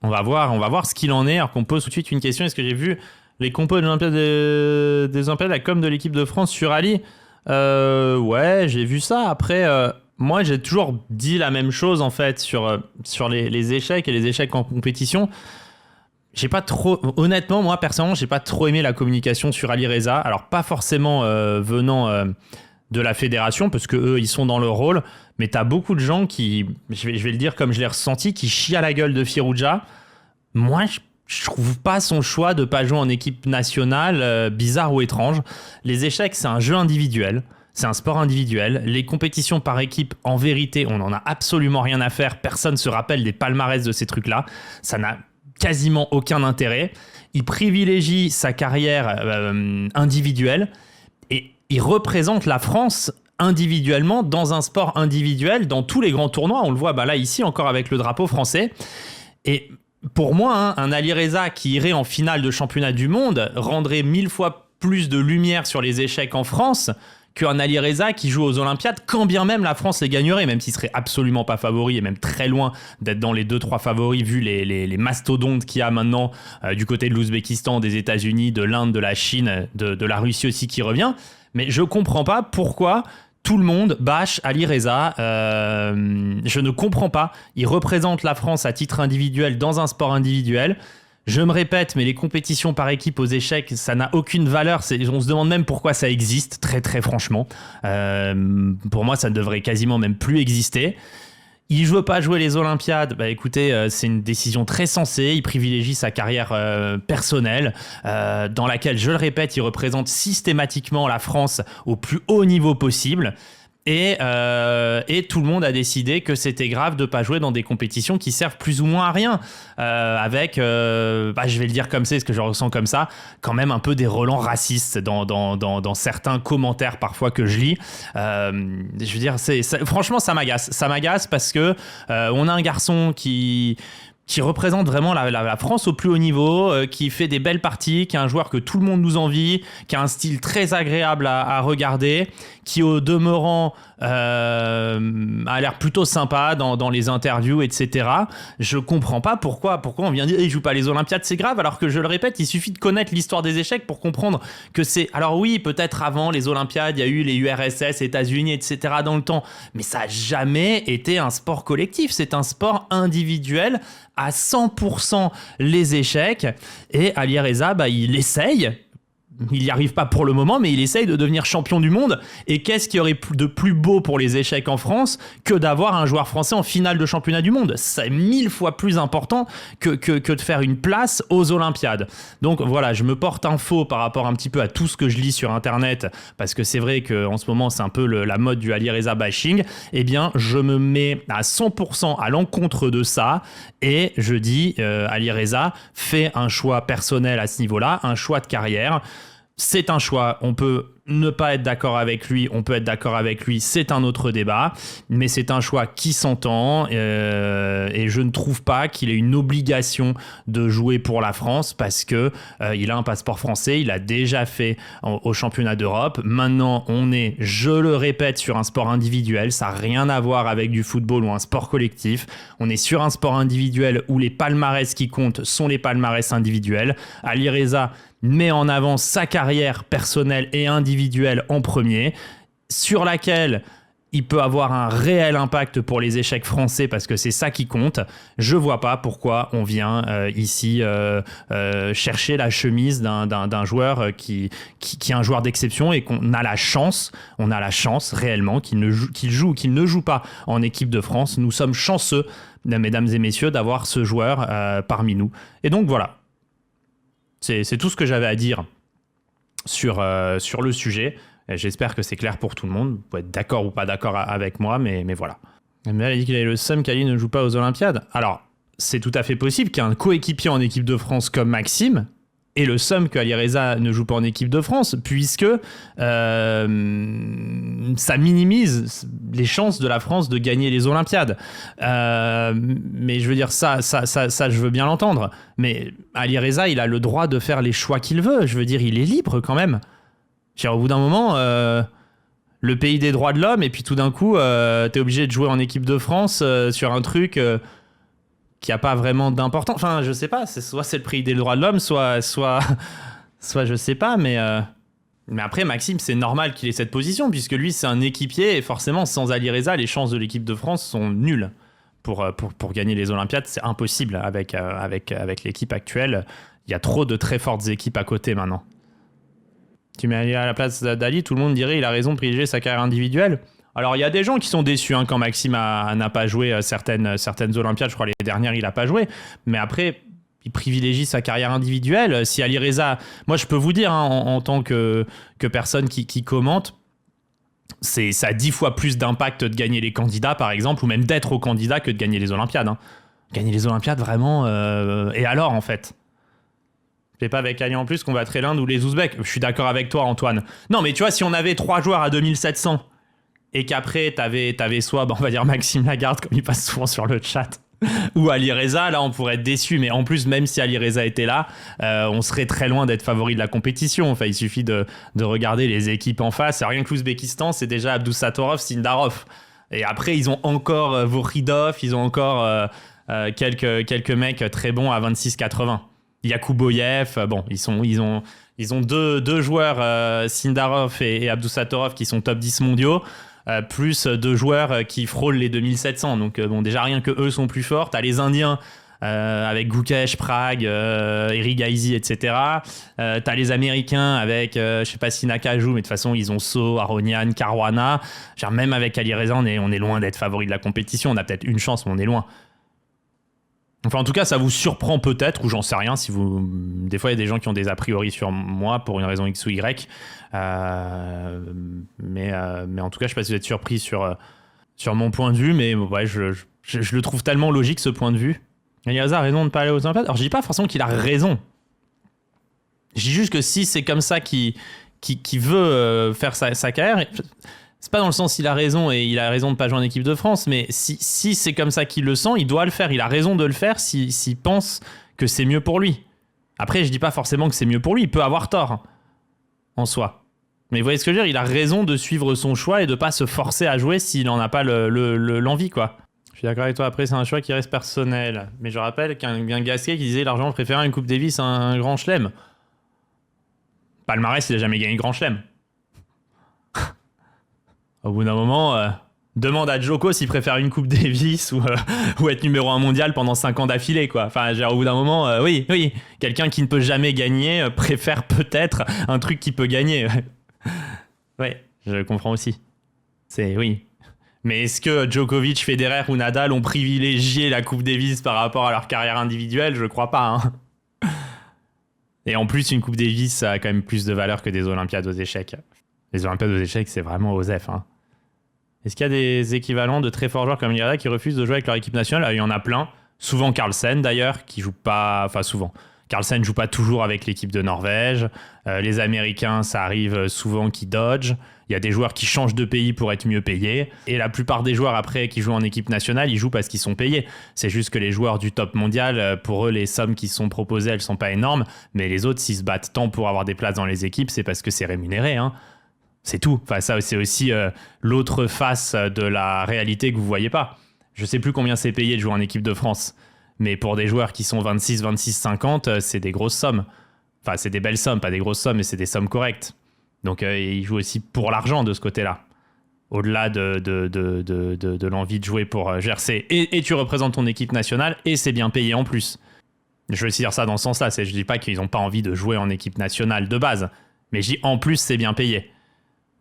On va voir ce qu'il en est. Alors qu'on pose tout de suite une question. Est-ce que j'ai vu les compos des Olympiades, la com de l'équipe de France sur Ali? Ouais, j'ai vu ça. Après, moi, j'ai toujours dit la même chose en fait sur les échecs et les échecs en compétition. J'ai pas trop, honnêtement, moi personnellement, j'ai pas trop aimé la communication sur Ali Reza. Alors pas forcément venant de la fédération, parce que eux, ils sont dans leur rôle. Mais t'as beaucoup de gens qui, je vais le dire comme je l'ai ressenti, qui chient à la gueule de Firouzja. Moi, je trouve pas son choix de pas jouer en équipe nationale bizarre ou étrange. Les échecs, c'est un jeu individuel. C'est un sport individuel. Les compétitions par équipe, en vérité, on n'en a absolument rien à faire. Personne se rappelle des palmarès de ces trucs-là. Ça n'a quasiment aucun intérêt. Il privilégie sa carrière individuelle et il représente la France individuellement dans un sport individuel dans tous les grands tournois. On le voit là ici encore avec le drapeau français. Et pour moi, un Ali Reza qui irait en finale de championnat du monde rendrait 1000 fois plus de lumière sur les échecs en France qu'un Ali Reza qui joue aux Olympiades, quand bien même la France les gagnerait, même s'il serait absolument pas favori et même très loin d'être dans les 2-3 favoris vu les mastodontes qu'il y a maintenant du côté de l'Ouzbékistan, des États-Unis, de l'Inde, de la Chine, de la Russie aussi qui revient. Mais je comprends pas pourquoi tout le monde bâche Ali Reza. Je ne comprends pas. Il représente la France à titre individuel dans un sport individuel. Je me répète, mais les compétitions par équipe aux échecs, ça n'a aucune valeur. On se demande même pourquoi ça existe, très très franchement. Pour moi, ça ne devrait quasiment même plus exister. Il ne veut pas jouer les Olympiades. Bah écoutez, c'est une décision très sensée. Il privilégie sa carrière personnelle, dans laquelle, je le répète, il représente systématiquement la France au plus haut niveau possible. Et tout le monde a décidé que c'était grave de ne pas jouer dans des compétitions qui servent plus ou moins à rien. Avec, je vais le dire comme c'est, ce que je ressens comme ça, quand même un peu des relents racistes dans certains commentaires parfois que je lis. Je veux dire, franchement, ça m'agace. Ça m'agace parce que on a un garçon qui représente vraiment la France au plus haut niveau, qui fait des belles parties, qui est un joueur que tout le monde nous envie, qui a un style très agréable à regarder, qui au demeurant a l'air plutôt sympa dans les interviews, etc. Je comprends pas pourquoi on vient dire il joue pas les Olympiades, c'est grave, alors que je le répète, il suffit de connaître l'histoire des échecs pour comprendre que c'est... Alors oui, peut-être avant les Olympiades, il y a eu les URSS, États-Unis, etc. dans le temps, mais ça a jamais été un sport collectif, c'est un sport individuel à 100% les échecs. Et Ali Reza, il essaye. Il n'y arrive pas pour le moment, mais il essaye de devenir champion du monde. Et qu'est-ce qu'il y aurait de plus beau pour les échecs en France que d'avoir un joueur français en finale de championnat du monde? C'est 1000 fois plus important que de faire une place aux Olympiades. Donc voilà, je me porte un faux par rapport un petit peu à tout ce que je lis sur Internet, parce que c'est vrai qu'en ce moment, c'est un peu la mode du Ali Reza bashing. Eh bien, je me mets à 100% à l'encontre de ça et je dis, Ali Reza fait un choix personnel à ce niveau-là, un choix de carrière. C'est un choix, on peut ne pas être d'accord avec lui, on peut être d'accord avec lui, c'est un autre débat, mais c'est un choix qui s'entend et je ne trouve pas qu'il ait une obligation de jouer pour la France parce que il a un passeport français, il a déjà fait au championnat d'Europe. Maintenant, on est, je le répète, sur un sport individuel, ça n'a rien à voir avec du football ou un sport collectif. On est sur un sport individuel où les palmarès qui comptent sont les palmarès individuels. Ali Reza met en avant sa carrière personnelle et individuelle en premier, sur laquelle il peut avoir un réel impact pour les échecs français parce que c'est ça qui compte. Je vois pas pourquoi on vient ici chercher la chemise d'un joueur qui est un joueur d'exception et qu'on a la chance réellement qu'il joue ou qu'il ne joue pas en équipe de France. Nous sommes chanceux, mesdames et messieurs, d'avoir ce joueur parmi nous. Et donc voilà. C'est tout ce que j'avais à dire sur le sujet. J'espère que c'est clair pour tout le monde. Vous pouvez être d'accord ou pas d'accord avec moi, mais voilà. Mais il dit qu'il a le seum qu'Ali ne joue pas aux Olympiades. Alors, c'est tout à fait possible qu'il y ait un coéquipier en équipe de France comme Maxime et le seum qu'Ali Reza ne joue pas en équipe de France, puisque ça minimise les chances de la France de gagner les Olympiades. Mais je veux dire, ça, je veux bien l'entendre. Mais Ali Reza, il a le droit de faire les choix qu'il veut. Je veux dire, il est libre quand même. Au bout d'un moment, le pays des droits de l'homme, et puis tout d'un coup, t'es obligé de jouer en équipe de France sur un truc qui a pas vraiment d'importance. Enfin, je sais pas, soit c'est le prix des droits de l'homme, soit je sais pas, mais après, Maxime, c'est normal qu'il ait cette position, puisque lui, c'est un équipier, et forcément, sans Alireza, les chances de l'équipe de France sont nulles. Pour gagner les Olympiades, c'est impossible avec l'équipe actuelle. Il y a trop de très fortes équipes à côté maintenant. Tu mets Ali à la place d'Ali, tout le monde dirait il a raison de privilégier sa carrière individuelle. Alors, il y a des gens qui sont déçus quand Maxime n'a pas joué certaines Olympiades. Je crois les dernières, il n'a pas joué. Mais après, il privilégie sa carrière individuelle. Si Alireza... Moi, je peux vous dire, en tant que personne qui commente, ça a 10 fois plus d'impact de gagner les candidats, par exemple, ou même d'être au candidat que de gagner les Olympiades. Gagner les Olympiades, vraiment... Et alors, en fait c'est pas avec Ali en plus qu'on battrait l'Inde ou les Ouzbeks. Je suis d'accord avec toi, Antoine. Non, mais tu vois, si on avait 3 joueurs à 2700 et qu'après, t'avais soit, on va dire Maxime Lagarde, comme il passe souvent sur le chat, ou Alireza, là, on pourrait être déçu. Mais en plus, même si Alireza était là, on serait très loin d'être favori de la compétition. Enfin, il suffit de regarder les équipes en face. Rien que l'Ouzbékistan, c'est déjà Abdusattorov, Sindarov. Et après, ils ont encore Vokhridov, ils ont encore quelques mecs très bons à 26-80. Yakouboyev, bon, ils ont deux joueurs, Sindarov et Abdusattorov, qui sont top 10 mondiaux, plus 2 joueurs qui frôlent les 2700. Donc, déjà, rien que eux sont plus forts. T'as les Indiens avec Gukesh, Prague, Eric Gaisi, etc. T'as les Américains avec, je sais pas si Naka joue, mais de toute façon, ils ont So, Aronian, Caruana. Même avec Alireza, on est loin d'être favori de la compétition. On a peut-être une chance, mais on est loin. Enfin, en tout cas, ça vous surprend peut-être, ou j'en sais rien. Des fois, il y a des gens qui ont des a priori sur moi pour une raison X ou Y. Mais en tout cas, je ne sais pas si vous êtes surpris sur mon point de vue, mais ouais, je le trouve tellement logique, ce point de vue. Alireza a raison de ne pas aller aux Olympiades. Alors, je dis pas forcément qu'il a raison. Je dis juste que si c'est comme ça qu'il veut faire sa carrière... C'est pas dans le sens qu'il a raison et il a raison de pas jouer en équipe de France, mais si c'est comme ça qu'il le sent, il doit le faire. Il a raison de le faire s'il pense que c'est mieux pour lui. Après, je dis pas forcément que c'est mieux pour lui. Il peut avoir tort en soi. Mais vous voyez ce que je veux dire ? Il a raison de suivre son choix et de pas se forcer à jouer s'il n'en a pas l'envie, quoi. Je suis d'accord avec toi. Après, c'est un choix qui reste personnel. Mais je rappelle qu'un Gasquet qui disait largement préférer une Coupe Davis à un Grand Chelem. Palmarès, il a jamais gagné le Grand Chelem. Au bout d'un moment, demande à Djoko s'il préfère une Coupe Davis ou être numéro 1 mondial pendant 5 ans d'affilée, quoi. Enfin, au bout d'un moment, oui, quelqu'un qui ne peut jamais gagner préfère peut-être un truc qui peut gagner. Ouais, je comprends aussi. Oui. Mais est-ce que Djokovic, Federer ou Nadal ont privilégié la Coupe Davis par rapport à leur carrière individuelle ? Je crois pas. Et en plus, une Coupe Davis, ça a quand même plus de valeur que des Olympiades aux échecs. Les Olympiades aux échecs, c'est vraiment OSEF. Est-ce qu'il y a des équivalents de très forts joueurs comme Alireza qui refusent de jouer avec leur équipe nationale ? Il y en a plein. Souvent Carlsen d'ailleurs, qui joue pas... Enfin souvent. Carlsen ne joue pas toujours avec l'équipe de Norvège. Les Américains, ça arrive souvent qui dodge. Il y a des joueurs qui changent de pays pour être mieux payés. Et la plupart des joueurs après qui jouent en équipe nationale, ils jouent parce qu'ils sont payés. C'est juste que les joueurs du top mondial, pour eux, les sommes qui sont proposées, elles sont pas énormes. Mais les autres, s'ils se battent tant pour avoir des places dans les équipes, c'est parce que c'est rémunéré, C'est tout. Enfin, ça, c'est aussi l'autre face de la réalité que vous voyez pas. Je sais plus combien c'est payé de jouer en équipe de France. Mais pour des joueurs qui sont 26, 50, c'est des grosses sommes. Enfin, c'est des belles sommes, pas des grosses sommes, mais c'est des sommes correctes. Donc, ils jouent aussi pour l'argent de ce côté-là. Au-delà de l'envie de jouer pour GRC. Et tu représentes ton équipe nationale et c'est bien payé en plus. Je veux aussi dire ça dans ce sens-là. Je dis pas qu'ils n'ont pas envie de jouer en équipe nationale de base. Mais je dis en plus, c'est bien payé.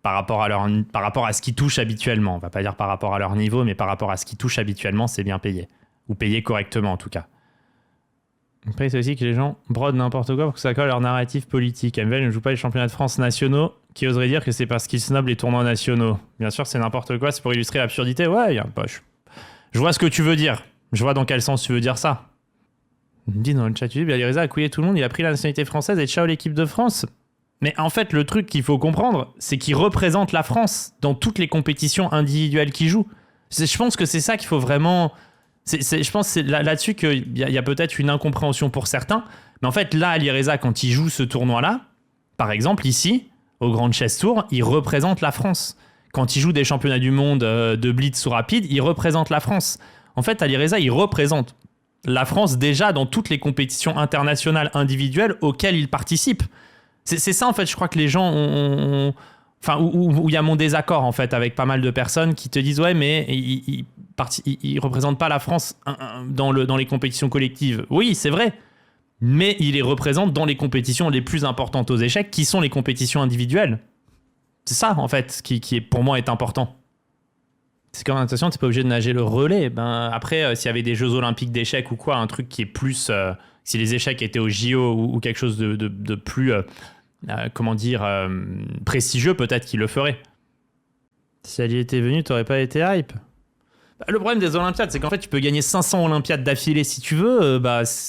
Par rapport à ce qu'ils touchent habituellement. On va pas dire par rapport à leur niveau, mais par rapport à ce qu'ils touchent habituellement, c'est bien payé. Ou payé correctement, en tout cas. Après, c'est aussi que les gens brodent n'importe quoi pour que ça colle leur narratif politique. MVL ne joue pas les championnats de France nationaux, qui oserait dire que c'est parce qu'ils snobent les tournois nationaux. Bien sûr, c'est n'importe quoi, c'est pour illustrer l'absurdité. Ouais, je vois ce que tu veux dire. Je vois dans quel sens tu veux dire ça. Il me dit dans le chat YouTube, Alireza a couillé tout le monde, il a pris la nationalité française et ciao l'équipe de France. Mais en fait, le truc qu'il faut comprendre, c'est qu'il représente la France dans toutes les compétitions individuelles qu'il joue. Je pense que c'est ça qu'il faut vraiment... je pense que c'est là-dessus qu'il y a peut-être une incompréhension pour certains. Mais en fait, là, Alireza, quand il joue ce tournoi-là, par exemple, ici, au Grand Chess Tour, il représente la France. Quand il joue des championnats du monde de blitz ou rapide, il représente la France. En fait, Alireza, il représente la France déjà dans toutes les compétitions internationales individuelles auxquelles il participe. C'est ça en fait, je crois que les gens enfin, où il y a mon désaccord en fait avec pas mal de personnes qui te disent ouais mais il représente pas la France dans les compétitions collectives. Oui, c'est vrai, mais il les représente dans les compétitions les plus importantes aux échecs, qui sont les compétitions individuelles. C'est ça en fait qui est, pour moi est important. C'est comme natation, t'es pas obligé de nager le relais. Ben après, s'il y avait des Jeux Olympiques d'échecs ou quoi, un truc qui est plus, si les échecs étaient au JO ou quelque chose de plus prestigieux, peut-être qu'il le ferait. Si elle y était venue, t'aurais pas été hype. Bah, le problème des Olympiades, c'est qu'en fait, tu peux gagner 500 Olympiades d'affilée si tu veux.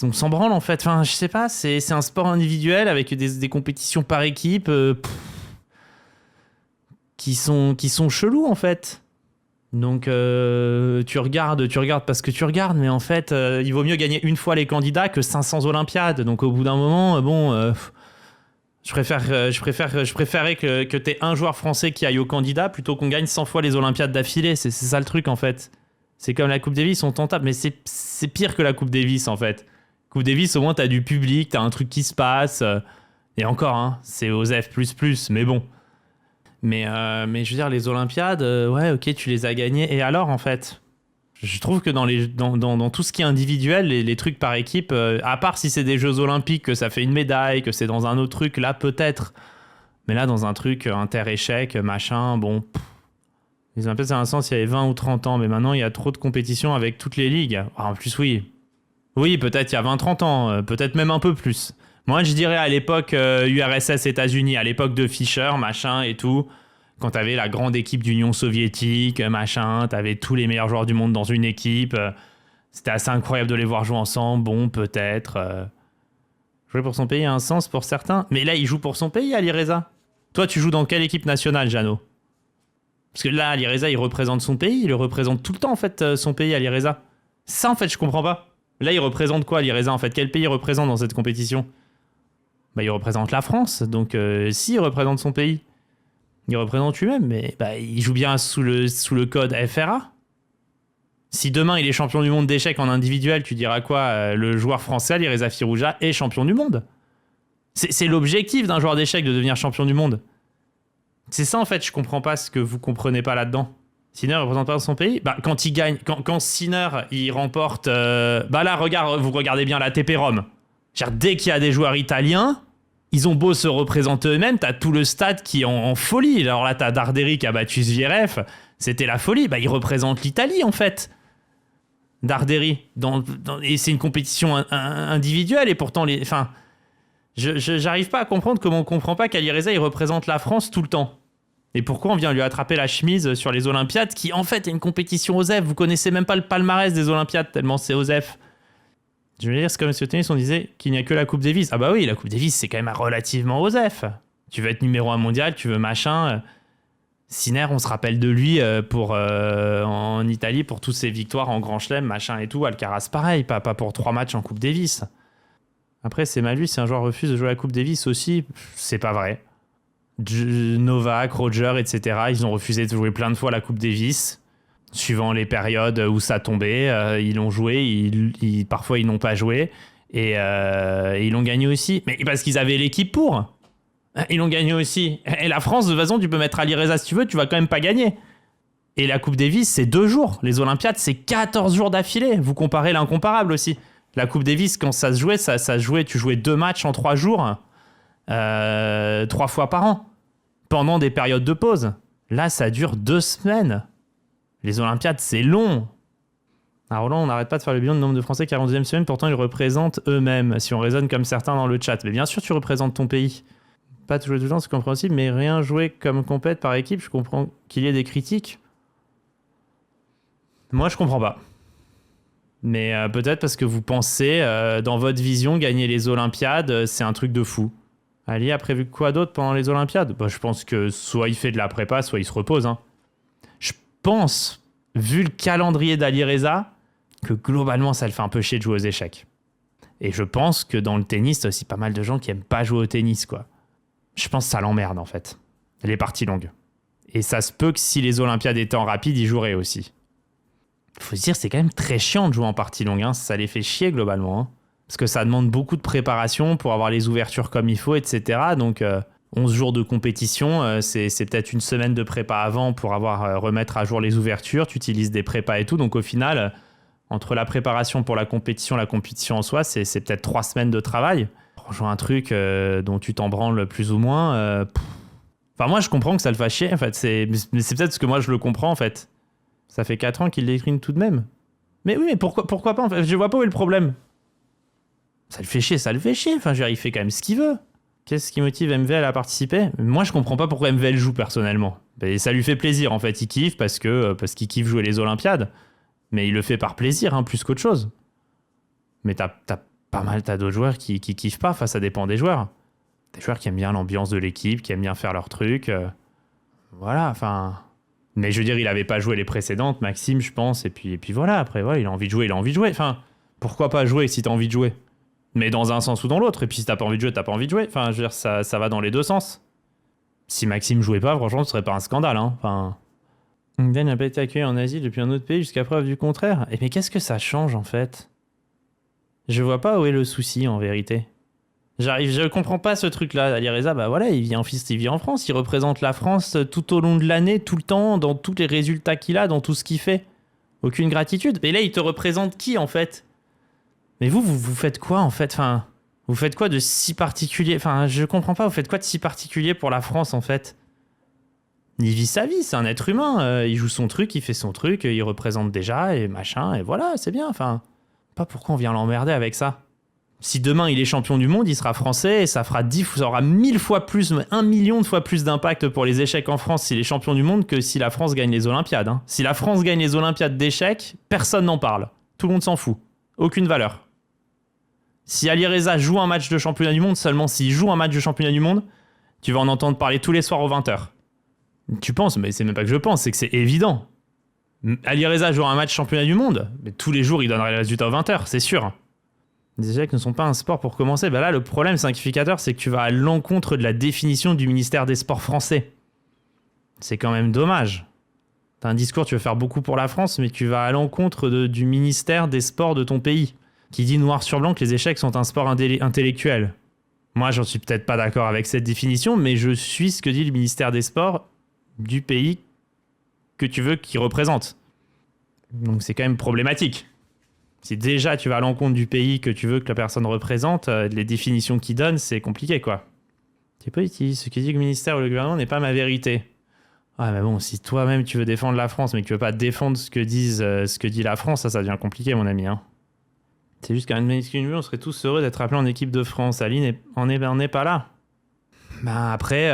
On s'en branle en fait. Enfin, je sais pas, c'est un sport individuel avec des compétitions par équipe qui sont chelous en fait. Donc tu regardes parce que tu regardes, mais en fait, il vaut mieux gagner une fois les candidats que 500 Olympiades. Donc au bout d'un moment, je préférerais que t'aies un joueur français qui aille au candidat plutôt qu'on gagne 100 fois les Olympiades d'affilée. C'est ça le truc en fait. C'est comme la Coupe Davis, on t'en tape, mais c'est pire que la Coupe Davis en fait. Coupe Davis, au moins t'as du public, t'as un truc qui se passe. Et encore, hein, c'est OSEF++, mais bon. Mais je veux dire, les Olympiades, ouais, ok, tu les as gagnées. Et alors, en fait, je trouve que dans tout ce qui est individuel, les trucs par équipe, à part si c'est des Jeux Olympiques, que ça fait une médaille, que c'est dans un autre truc, là, peut-être. Mais là, dans un truc inter-échec, machin, bon... Les Olympiades, c'est un sens, il y avait 20 ou 30 ans, mais maintenant, il y a trop de compétitions avec toutes les ligues. En plus, oui. Oui, peut-être il y a 20-30 ans, peut-être même un peu plus. Moi, je dirais à l'époque URSS États-Unis, à l'époque de Fischer, machin et tout, quand t'avais la grande équipe d'Union soviétique, machin, t'avais tous les meilleurs joueurs du monde dans une équipe, c'était assez incroyable de les voir jouer ensemble, bon, peut-être. Jouer pour son pays a un sens pour certains, mais là, il joue pour son pays, Ali Reza. Toi, tu joues dans quelle équipe nationale, Jeannot? Parce que là, Ali Reza, il représente son pays, il représente tout le temps, en fait, son pays, Ali Reza. Ça, en fait, je comprends pas. Là, il représente quoi, Ali Reza, en fait? Quel pays il représente dans cette compétition? Bah, il représente la France, donc si il représente son pays, il représente lui-même, mais il joue bien sous le code FRA. Si demain il est champion du monde d'échecs en individuel, tu diras quoi? Le joueur français, Ali Reza Firouzja, est champion du monde. C'est l'objectif d'un joueur d'échecs de devenir champion du monde. C'est ça en fait, je comprends pas ce que vous comprenez pas là-dedans. Sinner ne représente pas son pays. Quand il gagne, quand Sinner il remporte, là vous regardez bien la TP Rome. Dès qu'il y a des joueurs italiens, ils ont beau se représenter eux-mêmes, t'as tout le stade qui est en folie. Alors là, t'as Darderi qui a battu Zverev, c'était la folie. Il représente l'Italie en fait. Darderi, et c'est une compétition individuelle et pourtant j'arrive pas à comprendre comment on comprend pas qu'Ali Reza il représente la France tout le temps. Et pourquoi on vient lui attraper la chemise sur les Olympiades, qui en fait est une compétition OSEF. Vous connaissez même pas le palmarès des Olympiades tellement c'est OSEF. Je veux dire, c'est comme si au tennis, on disait qu'il n'y a que la Coupe Davis. Ah bah oui, la Coupe Davis, c'est quand même relativement OSEF. Tu veux être numéro 1 mondial, tu veux machin. Sinner, on se rappelle de lui en Italie pour toutes ses victoires en Grand Chelem, machin et tout. Alcaraz, pareil, pas pour 3 matchs en Coupe Davis. Après, c'est mal vu, si un joueur refuse de jouer à la Coupe Davis aussi, c'est pas vrai. Novak, Roger, etc., ils ont refusé de jouer plein de fois la Coupe Davis. Suivant les périodes où ça tombait, ils l'ont joué, parfois ils n'ont pas joué, et ils l'ont gagné aussi. Mais parce qu'ils avaient l'équipe pour. Ils l'ont gagné aussi. Et la France, de toute façon, tu peux mettre Ali Reza si tu veux, tu vas quand même pas gagner. Et la Coupe Davis, c'est 2 jours. Les Olympiades, c'est 14 jours d'affilée. Vous comparez l'incomparable aussi. La Coupe Davis, quand ça se jouait, ça se jouait, tu jouais 2 matchs en 3 jours, 3 fois par an, pendant des périodes de pause. Là, ça dure 2 semaines. Les Olympiades, c'est long. Ah, Roland, on n'arrête pas de faire le bilan du nombre de Français qui arrivent en deuxième semaine, pourtant ils représentent eux-mêmes, si on raisonne comme certains dans le chat. Mais bien sûr, tu représentes ton pays. Pas jouer tout le temps, c'est compréhensible, mais rien jouer comme compète par équipe, je comprends qu'il y ait des critiques. Moi, je comprends pas. Mais peut-être parce que vous pensez, dans votre vision, gagner les Olympiades, c'est un truc de fou. Ali a prévu quoi d'autre pendant les Olympiades? Je pense que soit il fait de la prépa, soit il se repose. Hein. Je pense, vu le calendrier d'Ali Reza, que globalement, ça le fait un peu chier de jouer aux échecs. Et je pense que dans le tennis, t'as aussi pas mal de gens qui aiment pas jouer au tennis, quoi. Je pense que ça l'emmerde, en fait. Les parties longues. Et ça se peut que si les Olympiades étaient en rapide, il jouerait aussi. faut se dire, c'est quand même très chiant de jouer en partie longue. Hein. Ça les fait chier globalement. Hein. Parce que ça demande beaucoup de préparation pour avoir les ouvertures comme il faut, etc. Donc, 11 jours de compétition, c'est peut-être une semaine de prépa avant pour remettre à jour les ouvertures. Tu utilises des prépas et tout. Donc, au final, entre la préparation pour la compétition en soi, c'est peut-être 3 semaines de travail. Pour jouer un truc dont tu t'en branles plus ou moins. Enfin, moi, je comprends que ça le fasse chier. En fait, mais c'est peut-être ce que moi, je le comprends, en fait. Ça fait 4 ans qu'il décline tout de même. Mais oui, mais pourquoi pas en fait, je vois pas où est le problème. Ça le fait chier. Enfin, je veux dire, il fait quand même ce qu'il veut. Qu'est-ce qui motive MVL à participer ? Moi, je comprends pas pourquoi MVL joue personnellement. Et ça lui fait plaisir, en fait. Il kiffe parce qu'il kiffe jouer les Olympiades. Mais il le fait par plaisir, hein, plus qu'autre chose. Mais t'as d'autres joueurs qui kiffent pas. Enfin, ça dépend des joueurs. Des joueurs qui aiment bien l'ambiance de l'équipe, qui aiment bien faire leur truc. Voilà, enfin... Mais je veux dire, il avait pas joué les précédentes, Maxime, je pense. Et puis voilà, après, voilà, il a envie de jouer. Enfin, pourquoi pas jouer si t'as envie de jouer ? Mais dans un sens ou dans l'autre. Et puis si t'as pas envie de jouer, t'as pas envie de jouer. Enfin, je veux dire, ça va dans les deux sens. Si Maxime jouait pas, franchement, ce serait pas un scandale. Hein. Enfin, Ben n'a pas été accueilli en Asie depuis un autre pays jusqu'à preuve du contraire. Et mais qu'est-ce que ça change, en fait ? Je vois pas où est le souci, en vérité. Je comprends pas ce truc-là. Ali Reza, bah voilà, il vit en France, il représente la France tout au long de l'année, tout le temps, dans tous les résultats qu'il a, dans tout ce qu'il fait. Aucune gratitude. Mais là, il te représente qui, en fait ? Mais vous faites quoi, en fait ? Enfin, vous faites quoi de si particulier ? Enfin, je comprends pas, vous faites quoi de si particulier pour la France, en fait ? Il vit sa vie, c'est un être humain. Il joue son truc, il fait son truc, il représente déjà, et machin, et voilà, c'est bien. Enfin, pas pourquoi on vient l'emmerder avec ça. Si demain il est champion du monde, il sera français et ça aura 1000 fois plus, 1 million de fois plus d'impact pour les échecs en France s'il est champion du monde que si la France gagne les Olympiades. Hein. Si la France gagne les Olympiades d'échecs, personne n'en parle. Tout le monde s'en fout. Aucune valeur. Si Ali Reza joue un match de championnat du monde, seulement s'il joue un match de championnat du monde, tu vas en entendre parler tous les soirs aux 20h. Tu penses, mais c'est même pas que je pense, c'est que c'est évident. Ali Reza joue un match championnat du monde, mais tous les jours il donnerait les résultats aux 20h, c'est sûr. Les échecs ne sont pas un sport pour commencer. Bah là, le problème simplificateur, c'est que tu vas à l'encontre de la définition du ministère des Sports français. C'est quand même dommage. T'as un discours, tu veux faire beaucoup pour la France, mais tu vas à l'encontre du ministère des Sports de ton pays, qui dit noir sur blanc que les échecs sont un sport intellectuel. Moi, j'en suis peut-être pas d'accord avec cette définition, mais je suis ce que dit le ministère des Sports du pays que tu veux qu'il représente. Donc c'est quand même problématique. Si déjà tu vas à l'encontre du pays que tu veux que la personne représente, les définitions qu'il donne, c'est compliqué, quoi. C'est politique. Ce qui dit que le ministère ou le gouvernement n'est pas ma vérité. Ah, mais bon, si toi-même tu veux défendre la France, mais que tu veux pas défendre ce que dit la France, ça devient compliqué, mon ami. Hein. C'est juste qu'à une minuscule vue, on serait tous heureux d'être appelés en équipe de France. Ali on n'est pas là. Bah après,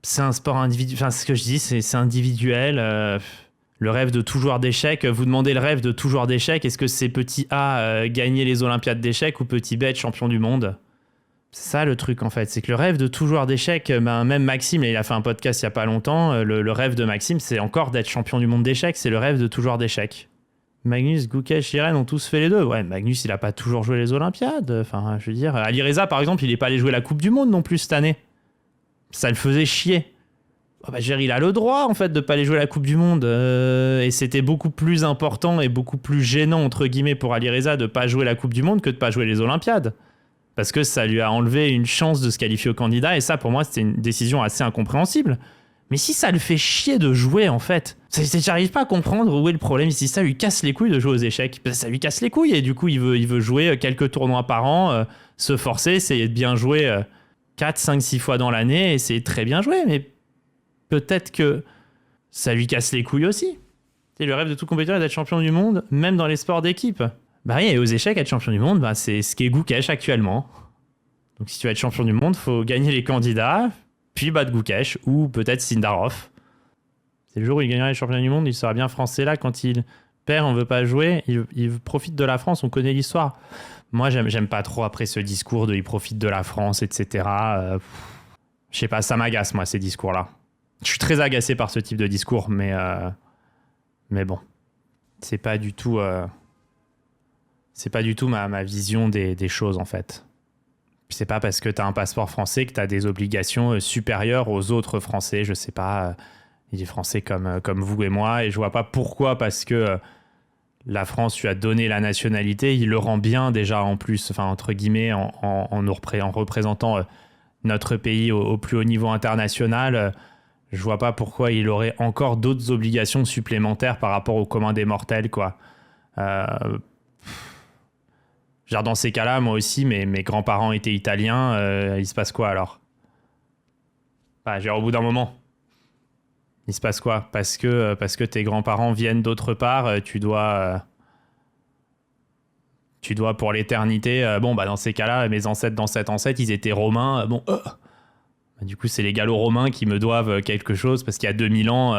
c'est un sport individuel. Enfin, ce que je dis, c'est individuel. Le rêve de tout joueur d'échecs, vous demandez le rêve de tout joueur d'échecs, est-ce que c'est petit A gagner les Olympiades d'échecs ou petit B être champion du monde ? C'est ça le truc en fait, c'est que le rêve de tout joueur d'échecs, même Maxime, il a fait un podcast il y a pas longtemps, le rêve de Maxime c'est encore d'être champion du monde d'échecs, c'est le rêve de tout joueur d'échecs. Magnus, Gukesh, Irène ont tous fait les deux. Ouais, Magnus il a pas toujours joué les Olympiades, enfin je veux dire, Ali Reza par exemple il est pas allé jouer la Coupe du Monde non plus cette année. Ça le faisait chier. Oh bah, il a le droit en fait de pas aller jouer la Coupe du Monde et c'était beaucoup plus important et beaucoup plus gênant entre guillemets pour Ali Reza de pas jouer la Coupe du Monde que de pas jouer les Olympiades parce que ça lui a enlevé une chance de se qualifier au candidat et ça pour moi c'était une décision assez incompréhensible. Mais si ça le fait chier de jouer en fait, j'arrive pas à comprendre où est le problème. Si ça lui casse les couilles de jouer aux échecs, ça lui casse les couilles et du coup il veut jouer quelques tournois par an, se forcer, essayer de bien jouer 4, 5, 6 fois dans l'année, essayer de très bien jouer, mais peut-être que ça lui casse les couilles aussi. C'est le rêve de tout compétiteur d'être champion du monde, même dans les sports d'équipe. Bah oui, et aux échecs, être champion du monde, bah, c'est ce qu'est Gukesh actuellement. Donc si tu veux être champion du monde, faut gagner les candidats, puis battre Gukesh, ou peut-être Sindarov. C'est le jour où il gagnera les championnats du monde, il sera bien français là. Quand il perd, on veut pas jouer, il profite de la France, on connaît l'histoire. Moi, j'aime pas trop après ce discours de il profite de la France, etc. Je sais pas, ça m'agace, moi, ces discours-là. Je suis très agacé par ce type de discours, mais bon, c'est pas du tout ma vision des choses en fait. Puis c'est pas parce que t'as un passeport français que t'as des obligations supérieures aux autres Français. Je sais pas, il y a des Français comme vous et moi, et je vois pas pourquoi parce que la France lui a donné la nationalité, il le rend bien déjà en plus, enfin entre guillemets, en représentant notre pays au plus haut niveau international. Je vois pas pourquoi il aurait encore d'autres obligations supplémentaires par rapport au commun des mortels, quoi. Genre dans ces cas-là, moi aussi, mes grands-parents étaient italiens, il se passe quoi alors? Au bout d'un moment, il se passe quoi? Parce que tes grands-parents viennent d'autre part, tu dois pour l'éternité, dans ces cas-là, mes ancêtres d'ancêtres, ils étaient romains, du coup, c'est les gallo-romains qui me doivent quelque chose parce qu'il y a 2000 ans.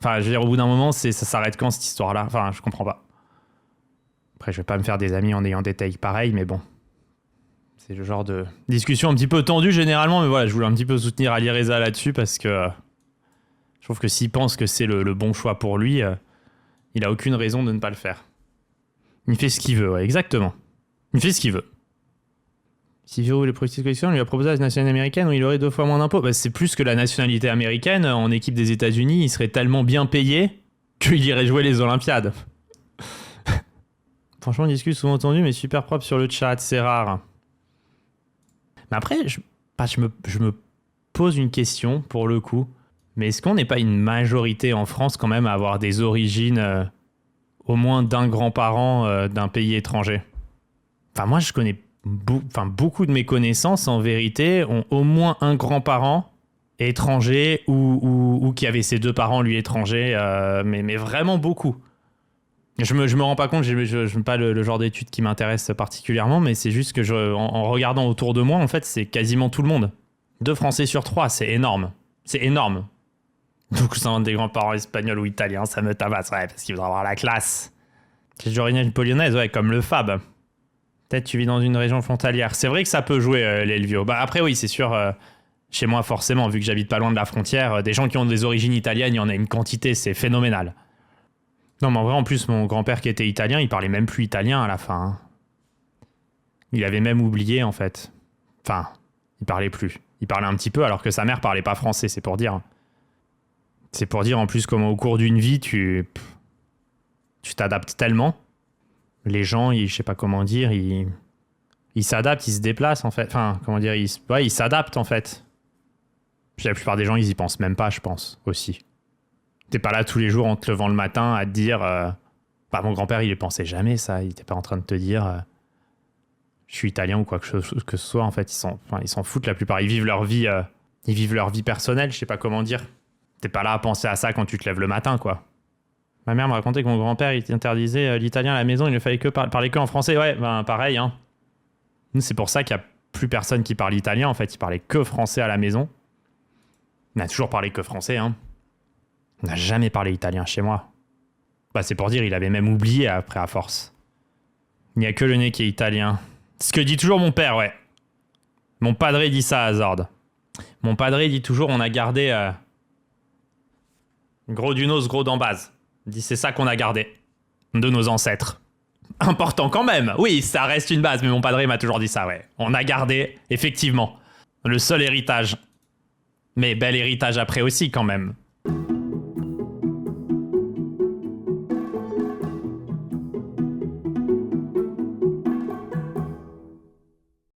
Je veux dire, au bout d'un moment, ça s'arrête quand cette histoire-là? Enfin, je comprends pas. Après, je vais pas me faire des amis en ayant des takes pareils, mais bon. C'est le genre de discussion un petit peu tendue généralement, mais voilà, je voulais un petit peu soutenir Ali Reza là-dessus parce que je trouve que s'il pense que c'est le bon choix pour lui, il a aucune raison de ne pas le faire. Il fait ce qu'il veut, ouais, exactement. Il fait ce qu'il veut. Si Viro voulait profiter de collection, on lui a proposé la nationalité américaine où il aurait 2 fois moins d'impôts. C'est plus que la nationalité américaine. En équipe des États-Unis, il serait tellement bien payé qu'il irait jouer les Olympiades. Franchement, on discute souvent entendu, mais super propre sur le chat, c'est rare. Mais après, je me pose une question pour le coup. Mais est-ce qu'on n'est pas une majorité en France quand même à avoir des origines au moins d'un grand-parent d'un pays étranger? Enfin, moi, je connais beaucoup de mes connaissances, en vérité, ont au moins un grand-parent étranger ou qui avait ses 2 parents, lui, étrangers, mais vraiment beaucoup. Je me rends pas compte, je n'ai pas le genre d'études qui m'intéresse particulièrement, mais c'est juste que en regardant autour de moi, en fait, c'est quasiment tout le monde. 2 Français sur 3, c'est énorme. C'est énorme. Donc, ça des grands-parents espagnols ou italiens, ça me tabasse, ouais, parce qu'ils voudraient avoir la classe. J'ai d'origine polonaise, ouais, comme le Fab. Peut-être tu vis dans une région frontalière. C'est vrai que ça peut jouer, l'Elvio. Après, oui, c'est sûr, chez moi, forcément, vu que j'habite pas loin de la frontière, des gens qui ont des origines italiennes, il y en a une quantité, c'est phénoménal. Non, mais en vrai, en plus, mon grand-père qui était italien, il parlait même plus italien à la fin. Hein. Il avait même oublié, en fait. Enfin, il parlait plus. Il parlait un petit peu, alors que sa mère parlait pas français, c'est pour dire. C'est pour dire, en plus, comment au cours d'une vie, tu t'adaptes tellement. Les gens, je sais pas comment dire, ils s'adaptent, ils se déplacent en fait. Enfin, comment dire, ils s'adaptent en fait. Puis la plupart des gens, ils y pensent même pas, je pense, aussi. T'es pas là tous les jours en te levant le matin à te dire... mon grand-père, il y pensait jamais ça. Il était pas en train de te dire je suis italien ou quoi que ce soit. En fait, ils s'en foutent la plupart. Ils vivent leur vie personnelle, je sais pas comment dire. T'es pas là à penser à ça quand tu te lèves le matin, quoi. Ma mère me racontait que mon grand-père il interdisait l'italien à la maison, il ne fallait que parler que en français. Ouais, pareil. Hein. C'est pour ça qu'il n'y a plus personne qui parle italien. En fait, il parlait que français à la maison. On a toujours parlé que français. Hein. On n'a jamais parlé italien chez moi. C'est pour dire, il avait même oublié après à force. Il n'y a que le nez qui est italien. Ce que dit toujours mon père, ouais. Mon padre dit ça à Zord. Mon padre dit toujours, on a gardé gros du nose, gros d'en base. Il dit, c'est ça qu'on a gardé de nos ancêtres. Important quand même. Oui, ça reste une base, mais mon padre m'a toujours dit ça, ouais. On a gardé, effectivement, le seul héritage. Mais bel héritage après aussi, quand même.